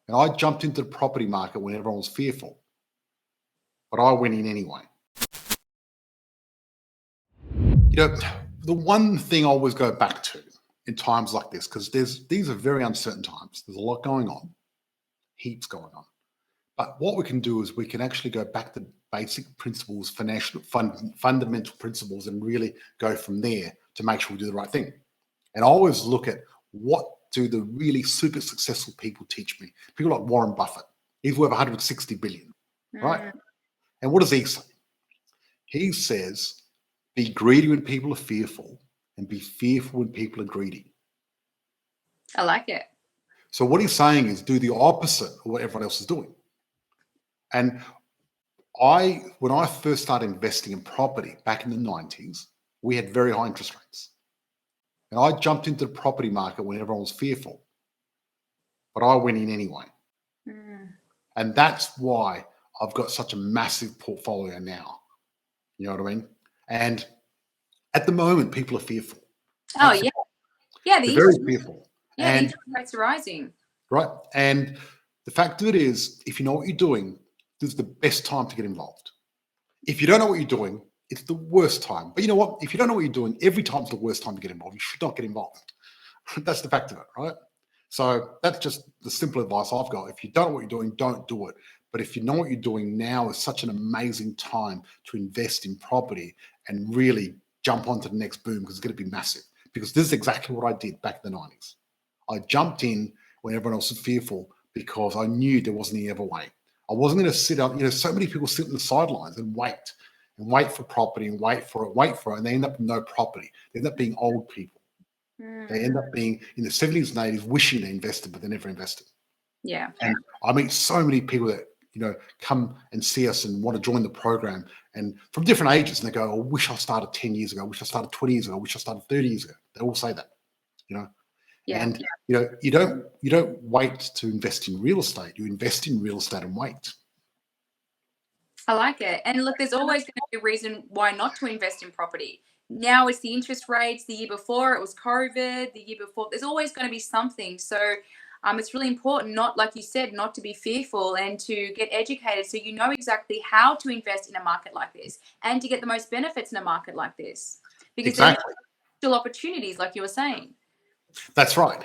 And I jumped into the property market when everyone was fearful, but I went in anyway. The one thing I always go back to in times like this, because these are very uncertain times. There's a lot going on, heaps going on. But what we can do is we can actually go back to basic principles, fundamental principles, and really go from there to make sure we do the right thing. And I always look at what do the really super successful people teach me. People like Warren Buffett. He's worth 160 billion, right? And what does he say? He says, be greedy when people are fearful and be fearful when people are greedy. I like it. So what he's saying is do the opposite of what everyone else is doing. And when I first started investing in property back in the 90s, we had very high interest rates. And I jumped into the property market when everyone was fearful, but I went in anyway. And that's why I've got such a massive portfolio now. You know what I mean? And at the moment, people are fearful. Oh, yeah. Yeah, they're very fearful. Yeah, the interest rates are rising. Right. And the fact of it is, if you know what you're doing, this is the best time to get involved. If you don't know what you're doing, it's the worst time. But you know what? If you don't know what you're doing, every time's the worst time to get involved. You should not get involved. That's the fact of it, right? So that's just the simple advice I've got. If you don't know what you're doing, don't do it. But if you know what you're doing, now is such an amazing time to invest in property and really jump onto the next boom, because it's going to be massive. Because this is exactly what I did back in the 90s. I jumped in when everyone else was fearful because I knew there wasn't any other way. I wasn't going to sit up. So many people sit on the sidelines and wait for property and wait for it, and they end up with no property. They end up being old people. They end up being in the 70s and 80s wishing they invested, but they never invested. Yeah. And I meet so many people that, come and see us and want to join the program, and from different ages, and they go, I wish I started 10 years ago. I wish I started 20 years ago. I wish I started 30 years ago. They all say that, Yeah. And, you don't wait to invest in real estate. You invest in real estate and wait. I like it. And look, there's always going to be a reason why not to invest in property. Now it's the interest rates. The year before it was COVID. The year before, there's always going to be something. So it's really important, not like you said, not to be fearful and to get educated so you know exactly how to invest in a market like this and to get the most benefits in a market like this. Because Exactly. there's still opportunities, like you were saying. That's right.